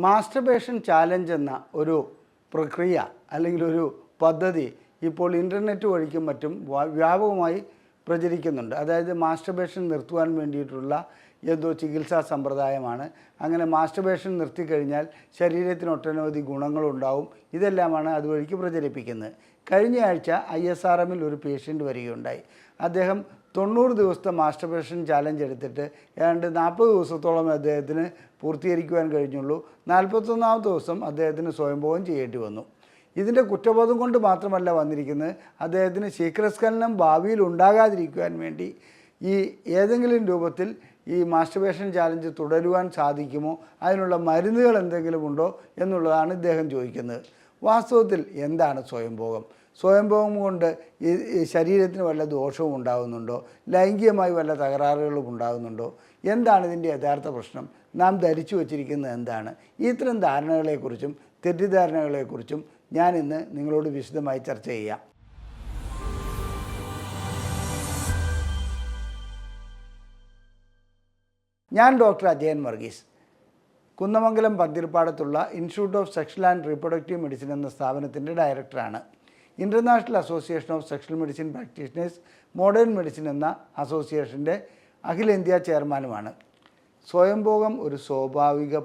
Masturbation challenge എന്ന ഒരു പ്രക്രിയ അല്ലെങ്കിൽ ഒരു പദ്ധതി ഇപ്പോൾ ഇൻ്റർനെറ്റ് വഴിക്കും മറ്റും വ്യാപകമായി പ്രചരിക്കുന്നുണ്ട്. അതായത് മാസ്റ്റർബേഷൻ നിർത്തുവാൻ വേണ്ടിയിട്ടുള്ള എന്തോ ചികിത്സാ സമ്പ്രദായമാണ്. അങ്ങനെ മാസ്റ്റർബേഷൻ നിർത്തിക്കഴിഞ്ഞാൽ ശരീരത്തിന് ഒട്ടനവധി ഗുണങ്ങളുണ്ടാവും. ഇതെല്ലാമാണ് അതുവഴിക്ക് പ്രചരിപ്പിക്കുന്നത്. കഴിഞ്ഞ ആഴ്ച ISRMൽ ഒരു പേഷ്യൻ്റ് വരികയുണ്ടായി. അദ്ദേഹം 90 ദിവസത്തെ മാസ്റ്റർബേഷൻ ചാലഞ്ച് എടുത്തിട്ട് ഏതാണ്ട് 40 ദിവസത്തോളം അദ്ദേഹത്തിന് പൂർത്തീകരിക്കുവാൻ കഴിഞ്ഞുള്ളൂ. 41ാമത്തെ ദിവസം അദ്ദേഹത്തിന് സ്വയംഭോഗം ചെയ്യേണ്ടി വന്നു. ഇതിൻ്റെ കുറ്റബോധം കൊണ്ട് മാത്രമല്ല വന്നിരിക്കുന്നത്, അദ്ദേഹത്തിന് ശീഘ്രസ്ഖലനം ഭാവിയിൽ ഉണ്ടാകാതിരിക്കുവാൻ വേണ്ടി ഈ ഏതെങ്കിലും രൂപത്തിൽ ഈ മാസ്റ്റർബേഷൻ ചാലഞ്ച് തുടരുവാൻ സാധിക്കുമോ, അതിനുള്ള മരുന്നുകൾ എന്തെങ്കിലും ഉണ്ടോ എന്നുള്ളതാണ് ഇദ്ദേഹം ചോദിക്കുന്നത്. വാസ്തവത്തിൽ എന്താണ് സ്വയംഭോഗം? സ്വയംഭോഗം കൊണ്ട് ഈ ശരീരത്തിന് വല്ല ദോഷവും ഉണ്ടാകുന്നുണ്ടോ? ലൈംഗികമായി വല്ല തകരാറുകളും ഉണ്ടാകുന്നുണ്ടോ? എന്താണ് ഇതിൻ്റെ യഥാർത്ഥ പ്രശ്നം? നാം ധരിച്ചു വച്ചിരിക്കുന്നത് എന്താണ്? ഇത്തരം ധാരണകളെക്കുറിച്ചും തെറ്റിദ്ധാരണകളെക്കുറിച്ചും ഞാൻ ഇന്ന് നിങ്ങളോട് വിശദമായി ചർച്ച ചെയ്യാം. ഞാൻ ഡോക്ടർ അജയൻ വർഗീസ്, കുന്നമംഗലം പന്തിരിപ്പാടത്തുള്ള institute of sexual and reproductive medicine എന്ന സ്ഥാപനത്തിൻ്റെ ഡയറക്ടറാണ്. International association of sexual medicine practitioners modern medicine എന്ന അസോസിയേഷൻ്റെ അഖിലേന്ത്യാ ചെയർമാനുമാണ്. സ്വയംഭോഗം ഒരു സ്വാഭാവിക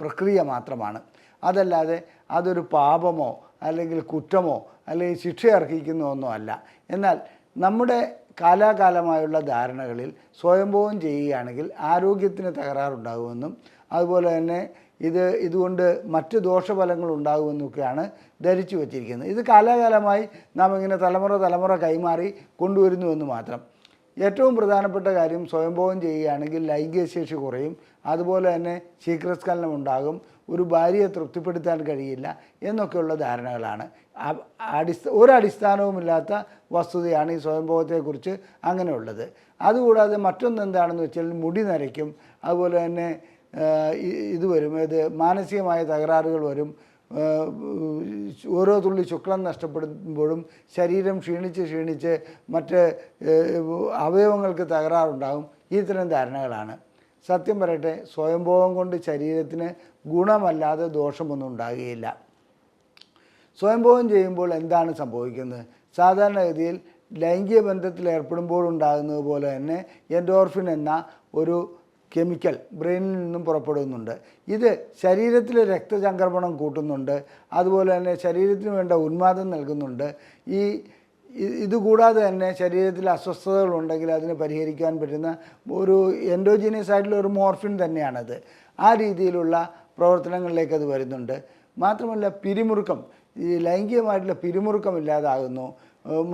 പ്രക്രിയ മാത്രമാണ്. അതല്ലാതെ അതൊരു പാപമോ അല്ലെങ്കിൽ കുറ്റമോ അല്ലെങ്കിൽ ശിക്ഷ അർഹിക്കുന്ന ഒന്നോ അല്ല. എന്നാൽ നമ്മുടെ കാലാകാലമായുള്ള ധാരണകളിൽ സ്വയംഭോഗം ചെയ്യുകയാണെങ്കിൽ ആരോഗ്യത്തിന് തകരാറുണ്ടാകുമെന്നും അതുപോലെ തന്നെ ഇതുകൊണ്ട് മറ്റ് ദോഷഫലങ്ങൾ ഉണ്ടാകുമെന്നൊക്കെയാണ് ധരിച്ചു വച്ചിരിക്കുന്നത്. ഇത് കാലാകാലമായി നാം ഇങ്ങനെ തലമുറ കൈമാറി കൊണ്ടുവരുന്നുവെന്ന് മാത്രം. ഏറ്റവും പ്രധാനപ്പെട്ട കാര്യം, സ്വയംഭോഗം ചെയ്യുകയാണെങ്കിൽ ലൈംഗിക ശേഷി കുറയും, അതുപോലെ തന്നെ ശീഘ്രസ്ഖലനം ഉണ്ടാകും, ഒരു ഭാര്യയെ തൃപ്തിപ്പെടുത്താൻ കഴിയില്ല എന്നൊക്കെയുള്ള ധാരണകളാണ്. ഒരടിസ്ഥാനവുമില്ലാത്ത വസ്തുതയാണ് ഈ സ്വയംഭോഗത്തെക്കുറിച്ച് അങ്ങനെയുള്ളത്. അതുകൂടാതെ മറ്റൊന്ന് എന്താണെന്ന് വെച്ചാൽ മുടി നരയ്ക്കും, അതുപോലെ തന്നെ ഇത് വരും, മാനസികമായ തകരാറുകൾ വരും. ഓരോ തുള്ളി ശുക്ലം നഷ്ടപ്പെടുമ്പോഴും ശരീരം ക്ഷീണിച്ച് മറ്റ് അവയവങ്ങൾക്ക് തകരാറുണ്ടാകും. ഇത്തരം ധാരണകളാണ്. സത്യം പറയട്ടെ, സ്വയംഭോഗം കൊണ്ട് ശരീരത്തിന് ഗുണമല്ലാതെ ദോഷമൊന്നും ഉണ്ടാകുകയില്ല. സ്വയംഭോഗം ചെയ്യുമ്പോൾ എന്താണ് സംഭവിക്കുന്നത്? സാധാരണഗതിയിൽ ലൈംഗിക ബന്ധത്തിൽ ഏർപ്പെടുമ്പോഴുണ്ടാകുന്നത് പോലെ തന്നെ എൻഡോർഫിൻ എന്ന ഒരു കെമിക്കൽ ബ്രെയിനിൽ നിന്നും പുറപ്പെടുന്നുണ്ട്. ഇത് ശരീരത്തിലെ രക്തചംക്രമണം കൂട്ടുന്നുണ്ട്, അതുപോലെ തന്നെ ശരീരത്തിന് വേണ്ട ഉന്മാദം നൽകുന്നുണ്ട്. ഇതുകൂടാതെ തന്നെ ശരീരത്തിൽ അസ്വസ്ഥതകളുണ്ടെങ്കിൽ അതിന് പരിഹരിക്കാൻ പറ്റുന്ന ഒരു എൻഡോജീനിയസ് ആയിട്ടുള്ള ഒരു മോർഫിൻ തന്നെയാണത്. ആ രീതിയിലുള്ള പ്രവർത്തനങ്ങളിലേക്ക് അത് വരുന്നുണ്ട്. മാത്രമല്ല പിരിമുറുക്കം, ഈ ലൈംഗികമായിട്ടുള്ള പിരിമുറുക്കം ഇല്ലാതാകുന്നു,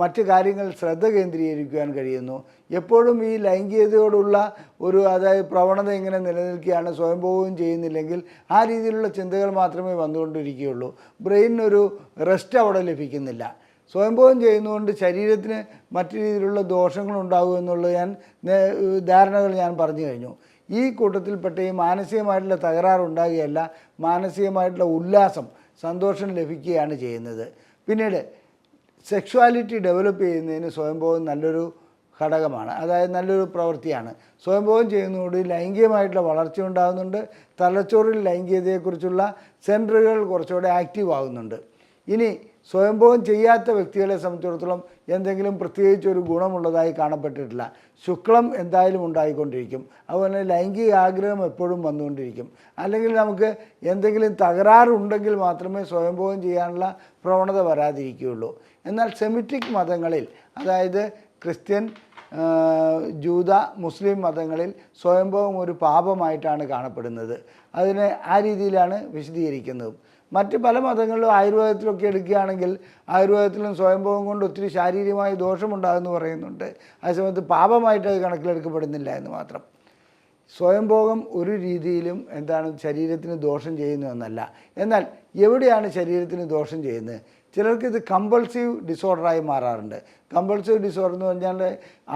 മറ്റ് കാര്യങ്ങൾ ശ്രദ്ധ കേന്ദ്രീകരിക്കുവാൻ കഴിയുന്നു. എപ്പോഴും ഈ ലൈംഗികതയോടുള്ള അതായത് പ്രവണത ഇങ്ങനെ നിലനിൽക്കുകയാണ്, സ്വയംഭോഗം ചെയ്യുന്നില്ലെങ്കിൽ ആ രീതിയിലുള്ള ചിന്തകൾ മാത്രമേ വന്നുകൊണ്ടിരിക്കുകയുള്ളൂ. ബ്രെയിനൊരു റെസ്റ്റ് അവിടെ ലഭിക്കുന്നില്ല. സ്വയംഭോഗം ചെയ്യുന്നതുകൊണ്ട് ശരീരത്തിന് മറ്റു രീതിയിലുള്ള ദോഷങ്ങളുണ്ടാകും എന്നുള്ള ധാരണകൾ ഞാൻ പറഞ്ഞു കഴിഞ്ഞു. ഈ കൂട്ടത്തിൽപ്പെട്ട ഈ മാനസികമായിട്ടുള്ള തകരാറുണ്ടാകുകയല്ല, മാനസികമായിട്ടുള്ള ഉല്ലാസം, സന്തോഷം ലഭിക്കുകയാണ് ചെയ്യുന്നത്. പിന്നീട് സെക്ഷുവാലിറ്റി ഡെവലപ്പ് ചെയ്യുന്നതിന് സ്വയംഭോഗം നല്ലൊരു ഘടകമാണ്, അതായത് നല്ലൊരു പ്രവൃത്തിയാണ്. സ്വയംഭോഗം ചെയ്യുന്നതോട് ലൈംഗികമായിട്ടുള്ള വളർച്ച ഉണ്ടാകുന്നുണ്ട്. തലച്ചോറിൽ ലൈംഗികതയെക്കുറിച്ചുള്ള സെൻറ്ററുകൾ കുറച്ചുകൂടെ ആക്റ്റീവ് ആകുന്നുണ്ട്. ഇനി സ്വയംഭോഗം ചെയ്യാത്ത വ്യക്തികളെ സംബന്ധിച്ചിടത്തോളം എന്തെങ്കിലും പ്രത്യേകിച്ച് ഒരു ഗുണമുള്ളതായി കാണപ്പെട്ടിട്ടില്ല. ശുക്ലം എന്തായാലും ഉണ്ടായിക്കൊണ്ടിരിക്കും, അതുപോലെ ലൈംഗിക ആഗ്രഹം എപ്പോഴും വന്നുകൊണ്ടിരിക്കും. അല്ലെങ്കിൽ നമുക്ക് എന്തെങ്കിലും തകരാറുണ്ടെങ്കിൽ മാത്രമേ സ്വയംഭോഗം ചെയ്യാനുള്ള പ്രവണത വരാതിരിക്കുകയുള്ളൂ. എന്നാൽ സെമിറ്റിക് മതങ്ങളിൽ, അതായത് ക്രിസ്ത്യൻ, ജൂത, മുസ്ലിം മതങ്ങളിൽ സ്വയംഭോഗം ഒരു പാപമായിട്ടാണ് കാണപ്പെടുന്നത്. അതിനെ ആ രീതിയിലാണ് വിശദീകരിക്കുന്നത്. മറ്റ് പല മതങ്ങളിലും ആയുർവേദത്തിലൊക്കെ എടുക്കുകയാണെങ്കിൽ ആയുർവേദത്തിലും സ്വയംഭോഗം കൊണ്ട് ഒത്തിരി ശാരീരികമായ ദോഷമുണ്ടാകുമെന്ന് പറയുന്നുണ്ട്. അതേസമയത്ത് പാപമായിട്ട് അത് കണക്കിലെടുക്കപ്പെടുന്നില്ല എന്ന് മാത്രം. സ്വയംഭോഗം ഒരു രീതിയിലും ശരീരത്തിന് ദോഷം ചെയ്യുന്നു എന്നല്ല. എന്നാൽ എവിടെയാണ് ശരീരത്തിന് ദോഷം ചെയ്യുന്നത്? ചിലർക്ക് ഇത് കമ്പൾസീവ് ഡിസോർഡറായി മാറാറുണ്ട്. കമ്പൾസീവ് ഡിസോർഡർ എന്ന് പറഞ്ഞാൽ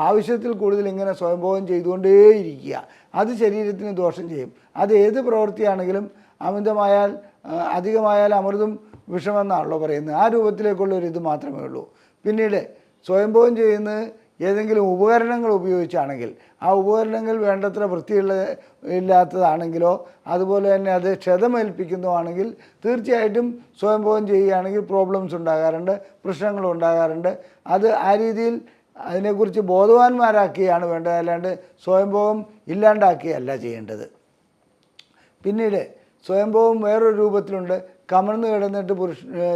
ആവശ്യത്തിൽ കൂടുതൽ ഇങ്ങനെ സ്വയംഭോഗം ചെയ്തുകൊണ്ടേയിരിക്കുക, അത് ശരീരത്തിന് ദോഷം ചെയ്യും. അത് ഏത് പ്രവൃത്തിയാണെങ്കിലും അധികമായാൽ അമൃതും വിഷമെന്നാണല്ലോ പറയുന്നത്. ആ രൂപത്തിലേക്കുള്ള ഒരു ഇത് മാത്രമേ ഉള്ളൂ. പിന്നീട് സ്വയംഭോഗം ചെയ്യുന്നത് ഏതെങ്കിലും ഉപകരണങ്ങൾ ഉപയോഗിച്ചാണെങ്കിൽ ആ ഉപകരണങ്ങൾ വേണ്ടത്ര ഇല്ലാത്തതാണെങ്കിലോ അതുപോലെ തന്നെ അത് ക്ഷതമേൽപ്പിക്കുന്നതാണെങ്കിൽ തീർച്ചയായിട്ടും സ്വയംഭോഗം ചെയ്യുകയാണെങ്കിൽ പ്രോബ്ലംസ് ഉണ്ടാകാറുണ്ട്, പ്രശ്നങ്ങൾ ഉണ്ടാകാറുണ്ട്. അത് ആ രീതിയിൽ അതിനെക്കുറിച്ച് ബോധവാന്മാരാക്കിയാണ് വേണ്ടത്, അല്ലാണ്ട് സ്വയംഭോഗം ഇല്ലാണ്ടാക്കിയല്ല ചെയ്യേണ്ടത്. പിന്നീട് സ്വയംഭോഗം വേറൊരു രൂപത്തിലുണ്ട്. കമഴ്ന്ന് കിടന്നിട്ട്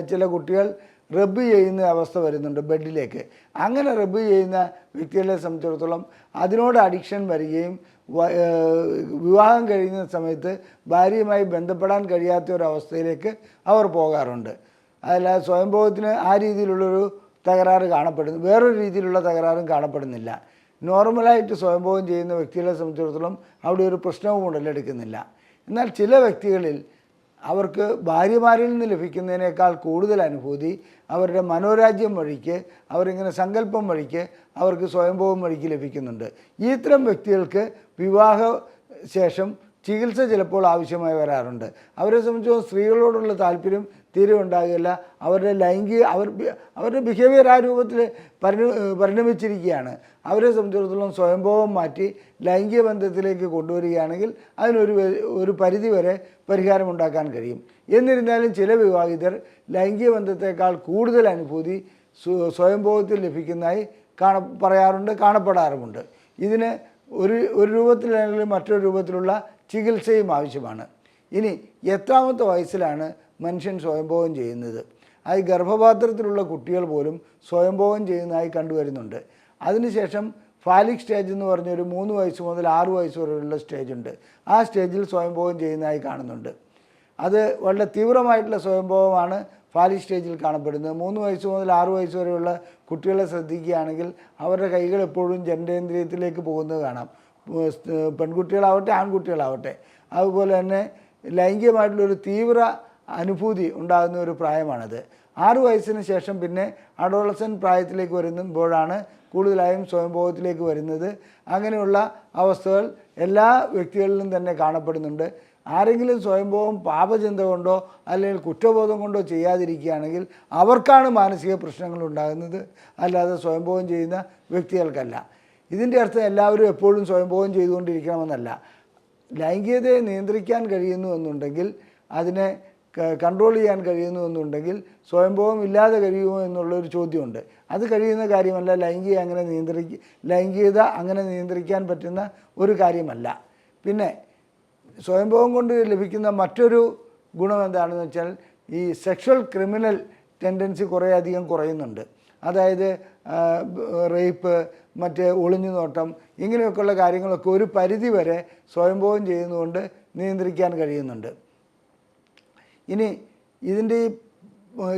ചില കുട്ടികൾ റബ്ബ് ചെയ്യുന്ന അവസ്ഥ വരുന്നുണ്ട് ബെഡിലേക്ക്. അങ്ങനെ റബ്ബ് ചെയ്യുന്ന വ്യക്തികളെ സംബന്ധിച്ചിടത്തോളം അതിനോട് അഡിക്ഷൻ വരികയും വിവാഹം കഴിയുന്ന സമയത്ത് ഭാര്യയുമായി ബന്ധപ്പെടാൻ കഴിയാത്ത ഒരവസ്ഥയിലേക്ക് അവർ പോകാറുണ്ട്. അതല്ലാതെ സ്വയംഭോഗത്തിന് ആ രീതിയിലുള്ളൊരു തകരാറ് കാണപ്പെടുന്നു, വേറൊരു രീതിയിലുള്ള തകരാറും കാണപ്പെടുന്നില്ല. നോർമലായിട്ട് സ്വയംഭോഗം ചെയ്യുന്ന വ്യക്തികളെ സംബന്ധിച്ചിടത്തോളം അവിടെ ഒരു പ്രശ്നവും ഉടലെടുക്കുന്നില്ല. എന്നാൽ ചില വ്യക്തികളിൽ അവർക്ക് ഭാര്യമാരിൽ നിന്ന് ലഭിക്കുന്നതിനേക്കാൾ കൂടുതൽ അനുഭൂതി അവരുടെ മനോരാജ്യം വഴിക്ക്, അവരിങ്ങനെ സങ്കല്പം വഴിക്ക് അവർക്ക് സ്വയംഭോഗം വഴിക്ക് ലഭിക്കുന്നുണ്ട്. ഇത്തരം വ്യക്തികൾക്ക് വിവാഹ ശേഷം ചികിത്സ ചിലപ്പോൾ ആവശ്യമായി വരാറുണ്ട്. അവരെ സംബന്ധിച്ച് സ്ത്രീകളോടുള്ള താല്പര്യം തീരെ ഉണ്ടാകില്ല. അവരുടെ ബിഹേവിയർ ആ രൂപത്തിൽ പരിണമിച്ചിരിക്കുകയാണ്. അവരെ സംബന്ധിച്ചിടത്തോളം സ്വയംഭോഗം മാറ്റി ലൈംഗിക ബന്ധത്തിലേക്ക് കൊണ്ടുവരികയാണെങ്കിൽ ഒരു പരിധി വരെ പരിഹാരമുണ്ടാക്കാൻ കഴിയും. എന്നിരുന്നാലും ചില വിവാഹിതർ ലൈംഗിക ബന്ധത്തേക്കാൾ കൂടുതൽ അനുഭൂതി സ്വയംഭോഗത്തിൽ ലഭിക്കുന്നതായി കാണപ്പെടാറുമുണ്ട്. ഇതിന് ഒരു രൂപത്തിലല്ലെങ്കിൽ മറ്റൊരു രൂപത്തിലുള്ള ചികിത്സയും ആവശ്യമാണ്. ഇനി എത്രാമത്തെ വയസ്സിലാണ് മനുഷ്യൻ സ്വയംഭോഗം ചെയ്യുന്നത്? അത് ഗർഭപാത്രത്തിലുള്ള കുട്ടികൾ പോലും സ്വയംഭോഗം ചെയ്യുന്നതായി കണ്ടുവരുന്നുണ്ട്. അതിനുശേഷം ഫാലിക് സ്റ്റേജ് എന്ന് പറഞ്ഞൊരു 3 വയസ്സ് മുതൽ 6 വയസ്സ് വരെയുള്ള സ്റ്റേജുണ്ട്. ആ സ്റ്റേജിൽ സ്വയംഭോഗം ചെയ്യുന്നതായി കാണുന്നുണ്ട്. അത് വളരെ തീവ്രമായിട്ടുള്ള സ്വയംഭോഗമാണ് ഫാലിക് സ്റ്റേജിൽ കാണപ്പെടുന്നത്. 3 വയസ്സ് മുതൽ 6 വയസ്സ് വരെയുള്ള കുട്ടികളെ ശ്രദ്ധിക്കുകയാണെങ്കിൽ അവരുടെ കൈകൾ എപ്പോഴും ജനനേന്ദ്രിയത്തിലേക്ക് പോകുന്നത് കാണാം. പെൺകുട്ടികളാവട്ടെ ആൺകുട്ടികളാവട്ടെ. അതുപോലെ തന്നെ ലൈംഗികമായിട്ടുള്ളൊരു തീവ്ര അനുഭൂതി ഉണ്ടാകുന്ന ഒരു പ്രായമാണത്. 6 വയസ്സിന് ശേഷം പിന്നെ അഡോളസൻ പ്രായത്തിലേക്ക് വരുമ്പോഴാണ് കൂടുതലായും സ്വയംഭോഗത്തിലേക്ക് വരുന്നത്. അങ്ങനെയുള്ള അവസ്ഥകൾ എല്ലാ വ്യക്തികളിലും തന്നെ കാണപ്പെടുന്നുണ്ട്. ആരെങ്കിലും സ്വയംഭോഗം പാപചിന്ത കൊണ്ടോ അല്ലെങ്കിൽ കുറ്റബോധം കൊണ്ടോ ചെയ്യാതിരിക്കുകയാണെങ്കിൽ അവർക്കാണ് മാനസിക പ്രശ്നങ്ങൾ ഉണ്ടാകുന്നത്, അല്ലാതെ സ്വയംഭോഗം ചെയ്യുന്ന വ്യക്തികൾക്കല്ല. ഇതിൻ്റെ അർത്ഥം എല്ലാവരും എപ്പോഴും സ്വയംഭോഗം ചെയ്തുകൊണ്ടിരിക്കണമെന്നല്ല. ലൈംഗികതയെ നിയന്ത്രിക്കാൻ കഴിയുന്നു എന്നുണ്ടെങ്കിൽ, അതിനെ കൺട്രോൾ ചെയ്യാൻ കഴിയുന്നു എന്നുണ്ടെങ്കിൽ സ്വയംഭോഗം ഇല്ലാതെ കഴിയുമോ എന്നുള്ളൊരു ചോദ്യമുണ്ട്. അത് കഴിയുന്ന കാര്യമല്ല. ലൈംഗികത അങ്ങനെ നിയന്ത്രിക്കാൻ പറ്റുന്ന ഒരു കാര്യമല്ല. പിന്നെ സ്വയംഭോഗം കൊണ്ട് ലഭിക്കുന്ന മറ്റൊരു ഗുണം എന്താണെന്ന് വെച്ചാൽ ഈ സെക്ഷൽ ക്രിമിനൽ ടെൻഡൻസി കുറേയധികം കുറയുന്നുണ്ട്. അതായത് റേപ്പ്, മറ്റ് ഒളിഞ്ഞു നോട്ടം, ഇങ്ങനെയൊക്കെയുള്ള കാര്യങ്ങളൊക്കെ ഒരു പരിധി വരെ സ്വയംഭോഗം ചെയ്യുന്നതുകൊണ്ട് നിയന്ത്രിക്കാൻ കഴിയുന്നുണ്ട്. ഇനി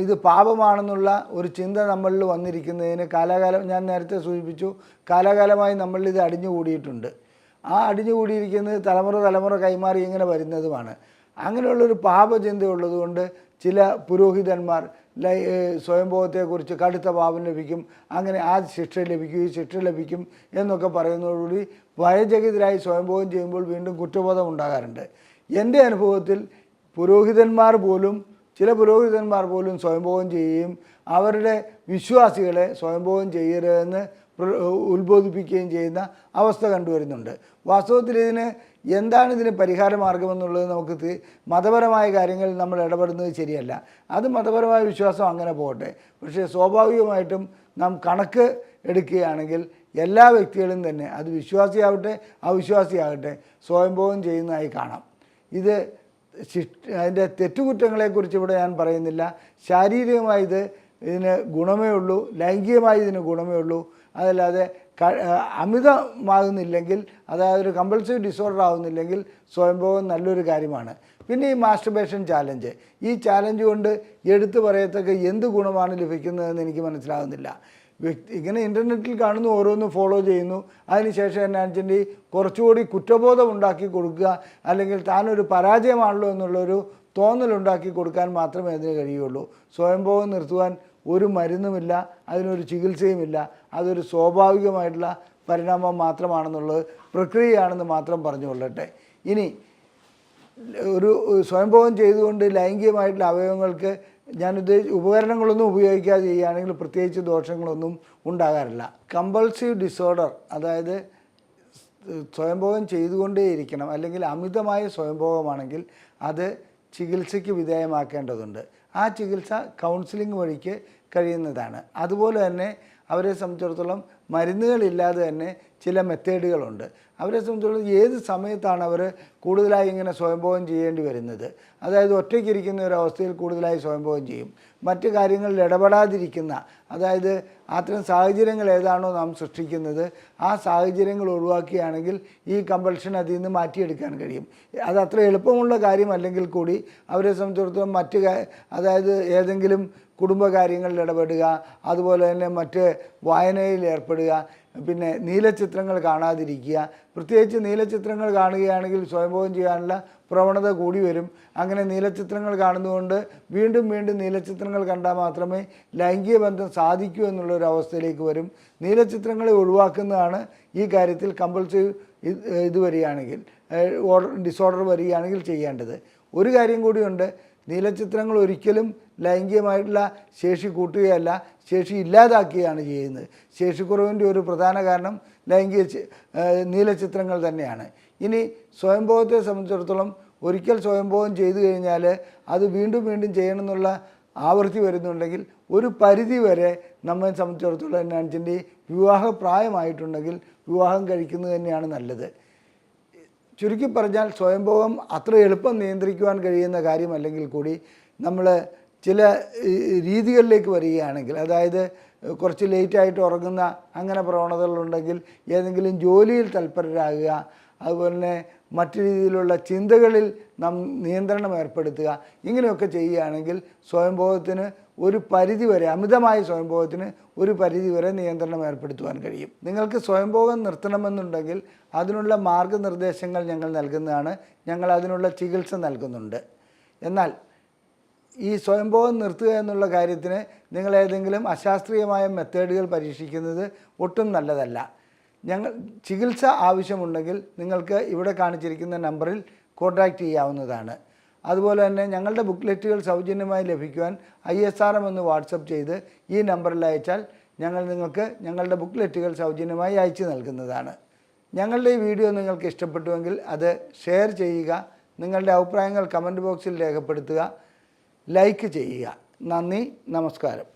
ഇത് പാപമാണെന്നുള്ള ഒരു ചിന്ത നമ്മളിൽ വന്നിരിക്കുന്നതിന് ഞാൻ നേരത്തെ സൂചിപ്പിച്ചു, കാലാകാലമായി നമ്മളിത് അടിഞ്ഞുകൂടിയിട്ടുണ്ട്. ആ അടിഞ്ഞുകൂടിയിരിക്കുന്നത് തലമുറ കൈമാറി ഇങ്ങനെ വരുന്നതുമാണ്. അങ്ങനെയുള്ളൊരു പാപചിന്ത ഉള്ളതുകൊണ്ട് ചില പുരോഹിതന്മാർ സ്വയംഭോഗത്തെക്കുറിച്ച് കടുത്ത പാപം ലഭിക്കും, അങ്ങനെ ആ ശിക്ഷ ലഭിക്കും, ഈ ശിക്ഷ ലഭിക്കും എന്നൊക്കെ പറയുന്നതോടുകൂടി ഭയചകിതരായി സ്വയംഭോഗം ചെയ്യുമ്പോൾ വീണ്ടും കുറ്റബോധം ഉണ്ടാകാറുണ്ട്. എൻ്റെ അനുഭവത്തിൽ ചില പുരോഹിതന്മാർ പോലും സ്വയംഭോഗം ചെയ്യുകയും അവരുടെ വിശ്വാസികളെ സ്വയംഭോഗം ചെയ്യരുതെന്ന് ഉത്ബോധിപ്പിക്കുകയും ചെയ്യുന്ന അവസ്ഥ കണ്ടുവരുന്നുണ്ട്. വാസ്തവത്തിൽ എന്താണ് ഇതിന് പരിഹാര മാർഗമെന്നുള്ളത് നമുക്ക് മതപരമായ കാര്യങ്ങളിൽ നമ്മൾ ഇടപെടുന്നത് ശരിയല്ല. അത് മതപരമായ വിശ്വാസം അങ്ങനെ പോകട്ടെ. പക്ഷേ സ്വാഭാവികമായിട്ടും നാം കണക്ക് എടുക്കുകയാണെങ്കിൽ എല്ലാ വ്യക്തികളും തന്നെ, അത് വിശ്വാസിയാവട്ടെ അവിശ്വാസിയാകട്ടെ, സ്വയംഭോഗം ചെയ്യുന്നതായി കാണാം. അതിൻ്റെ തെറ്റുകുറ്റങ്ങളെക്കുറിച്ച് ഇവിടെ ഞാൻ പറയുന്നില്ല. ശാരീരികമായി ഇതിന് ഗുണമേ ഉള്ളൂ, ലൈംഗികമായി ഇതിന് ഗുണമേ ഉള്ളൂ. അതല്ലാതെ അമിതമാകുന്നില്ലെങ്കിൽ, അതായത് ഒരു കമ്പൾസറി ഡിസോർഡർ ആകുന്നില്ലെങ്കിൽ സ്വയംഭോഗം നല്ലൊരു കാര്യമാണ്. പിന്നെ ഈ മാസ്റ്റർബേഷൻ ചാലഞ്ച്, ഈ ചാലഞ്ച് കൊണ്ട് എടുത്തു പറയത്തക്ക എന്ത് ഗുണമാണ് ലഭിക്കുന്നതെന്ന് എനിക്ക് മനസ്സിലാകുന്നില്ല. ഇങ്ങനെ ഇൻ്റർനെറ്റിൽ കാണുന്നു, ഓരോന്നും ഫോളോ ചെയ്യുന്നു, അതിനുശേഷം എന്നാണെന്നുവെച്ചിട്ടുണ്ടെങ്കിൽ കുറച്ചുകൂടി കുറ്റബോധം ഉണ്ടാക്കി കൊടുക്കുക, അല്ലെങ്കിൽ താനൊരു പരാജയമാണല്ലോ എന്നുള്ളൊരു തോന്നലുണ്ടാക്കി കൊടുക്കാൻ മാത്രമേ അതിന് കഴിയുള്ളൂ. സ്വയംഭോഗം നിർത്തുവാൻ ഒരു മരുന്നുമില്ല, അതിനൊരു ചികിത്സയുമില്ല. അതൊരു സ്വാഭാവികമായിട്ടുള്ള പരിണാമം മാത്രമാണെന്നുള്ളത്, പ്രക്രിയയാണെന്ന് മാത്രം പറഞ്ഞുകൊള്ളട്ടെ. ഇനി ഒരു സ്വയംഭോഗം ചെയ്തുകൊണ്ട് ലൈംഗികമായിട്ടുള്ള അവയവങ്ങൾക്ക് ഉപകരണങ്ങളൊന്നും ഉപയോഗിക്കാതെ ചെയ്യുകയാണെങ്കിൽ പ്രത്യേകിച്ച് ദോഷങ്ങളൊന്നും ഉണ്ടാകാറില്ല. കമ്പൾസീവ് ഡിസോർഡർ, അതായത് സ്വയംഭോഗം ചെയ്തുകൊണ്ടേയിരിക്കണം അല്ലെങ്കിൽ അമിതമായ സ്വയംഭോഗമാണെങ്കിൽ അത് ചികിത്സയ്ക്ക് വിധേയമാക്കേണ്ടതുണ്ട്. ആ ചികിത്സ കൗൺസിലിംഗ് വഴിക്ക് കഴിയുന്നതാണ്. അതുപോലെ തന്നെ അവരെ സംബന്ധിച്ചിടത്തോളം മരുന്നുകളില്ലാതെ തന്നെ ചില മെത്തേഡുകളുണ്ട്. അവരെ സംബന്ധിച്ചിടത്തോളം ഏത് സമയത്താണ് അവർ കൂടുതലായി ഇങ്ങനെ സ്വയംഭോഗം ചെയ്യേണ്ടി വരുന്നത്, അതായത് ഒറ്റയ്ക്കിരിക്കുന്ന ഒരവസ്ഥയിൽ കൂടുതലായി സ്വയംഭോഗം ചെയ്യും. മറ്റ് കാര്യങ്ങളിൽ ഇടപെടാതിരിക്കുന്ന, അതായത് അത്തരം സാഹചര്യങ്ങൾ ഏതാണോ നാം സൃഷ്ടിക്കുന്നത് ആ സാഹചര്യങ്ങൾ ഒഴിവാക്കുകയാണെങ്കിൽ ഈ കമ്പൾഷൻ അതിൽ നിന്ന് മാറ്റിയെടുക്കാൻ കഴിയും. അത് അത്ര എളുപ്പമുള്ള കാര്യമല്ലെങ്കിൽ കൂടി അവരെ സംബന്ധിച്ചിടത്തോളം അതായത് ഏതെങ്കിലും കുടുംബകാര്യങ്ങളിൽ ഇടപെടുക, അതുപോലെ തന്നെ മറ്റ് വായനയിൽ ഏർപ്പെടുക, പിന്നെ നീലച്ചിത്രങ്ങൾ കാണാതിരിക്കുക. പ്രത്യേകിച്ച് നീലച്ചിത്രങ്ങൾ കാണുകയാണെങ്കിൽ സ്വയംഭോഗം ചെയ്യാനുള്ള പ്രവണത കൂടി വരും. അങ്ങനെ നീലച്ചിത്രങ്ങൾ കാണുന്നതുകൊണ്ട് വീണ്ടും വീണ്ടും നീലച്ചിത്രങ്ങൾ കണ്ടാൽ മാത്രമേ ലൈംഗിക ബന്ധം സാധിക്കൂ എന്നുള്ളൊരവസ്ഥയിലേക്ക് വരും. നീലച്ചിത്രങ്ങളെ ഒഴിവാക്കുന്നതാണ് ഈ കാര്യത്തിൽ കമ്പൾസീവ് വരികയാണെങ്കിൽ, ഡിസോർഡർ വരികയാണെങ്കിൽ ചെയ്യേണ്ടത്. ഒരു കാര്യം കൂടിയുണ്ട്, നീലച്ചിത്രങ്ങൾ ഒരിക്കലും ലൈംഗികമായിട്ടുള്ള ശേഷി കൂട്ടുകയല്ല, ശേഷി ഇല്ലാതാക്കുകയാണ് ചെയ്യുന്നത്. ശേഷിക്കുറവിൻ്റെ ഒരു പ്രധാന കാരണം നീലച്ചിത്രങ്ങൾ തന്നെയാണ്. ഇനി സ്വയംഭോഗത്തെ സംബന്ധിച്ചിടത്തോളം ഒരിക്കൽ സ്വയംഭോഗം ചെയ്തു കഴിഞ്ഞാൽ അത് വീണ്ടും വീണ്ടും ചെയ്യണമെന്നുള്ള ആവൃത്തി വരുന്നുണ്ടെങ്കിൽ ഒരു പരിധി വരെ നമ്മെ സംബന്ധിച്ചിടത്തോളം എന്നാണെന്നുവെച്ചിട്ടുണ്ടെങ്കിൽ വിവാഹപ്രായമായിട്ടുണ്ടെങ്കിൽ വിവാഹം കഴിക്കുന്നത് തന്നെയാണ് നല്ലത്. ചുരുക്കി പറഞ്ഞാൽ സ്വയംഭോഗം അത്ര എളുപ്പം നിയന്ത്രിക്കുവാൻ കഴിയുന്ന കാര്യമല്ലെങ്കിൽ കൂടി നമ്മൾ ചില രീതികളിലേക്ക് വരികയാണെങ്കിൽ, അതായത് കുറച്ച് ലേറ്റായിട്ട് ഉറങ്ങുന്ന അങ്ങനെ പ്രവണതകളുണ്ടെങ്കിൽ ഏതെങ്കിലും ജോലിയിൽ തൽപരരാകുക, അതുപോലെ തന്നെ മറ്റു രീതിയിലുള്ള ചിന്തകളിൽ നാം നിയന്ത്രണം ഏർപ്പെടുത്തുക, ഇങ്ങനെയൊക്കെ ചെയ്യുകയാണെങ്കിൽ സ്വയംഭോഗത്തിന് ഒരു പരിധിവരെ, അമിതമായ സ്വയംഭോഗത്തിന് ഒരു പരിധിവരെ നിയന്ത്രണം ഏർപ്പെടുത്തുവാൻ കഴിയും. നിങ്ങൾക്ക് സ്വയംഭോഗം നിർത്തണമെന്നുണ്ടെങ്കിൽ അതിനുള്ള മാർഗനിർദ്ദേശങ്ങൾ ഞങ്ങൾ നൽകുന്നതാണ്. ഞങ്ങൾ അതിനുള്ള ചികിത്സ നൽകുന്നുണ്ട്. എന്നാൽ ഈ സ്വയംഭോഗം നിർത്തുക എന്നുള്ള കാര്യത്തിന് നിങ്ങൾ ഏതെങ്കിലും അശാസ്ത്രീയമായ മെത്തേഡുകൾ പരീക്ഷിക്കുന്നത് ഒട്ടും നല്ലതല്ല. ചികിത്സ ആവശ്യമുണ്ടെങ്കിൽ നിങ്ങൾക്ക് ഇവിടെ കാണിച്ചിരിക്കുന്ന നമ്പറിൽ കോൺടാക്റ്റ് ചെയ്യാവുന്നതാണ്. അതുപോലെ തന്നെ ഞങ്ങളുടെ ബുക്ക്ലെറ്റുകൾ സൗജന്യമായി ലഭിക്കുവാൻ ISRM എന്ന് വാട്സപ്പ് ചെയ്ത് ഈ നമ്പറിൽ അയച്ചാൽ ഞങ്ങൾ നിങ്ങൾക്ക് ഞങ്ങളുടെ ബുക്ക്ലെറ്റുകൾ സൗജന്യമായി അയച്ചു നൽകുന്നതാണ്. ഞങ്ങളുടെ ഈ വീഡിയോ നിങ്ങൾക്ക് ഇഷ്ടപ്പെട്ടുവെങ്കിൽ അത് ഷെയർ ചെയ്യുക, നിങ്ങളുടെ അഭിപ്രായങ്ങൾ കമൻറ്റ് ബോക്സിൽ രേഖപ്പെടുത്തുക, ലൈക്ക് ചെയ്യുക. നന്ദി, നമസ്കാരം.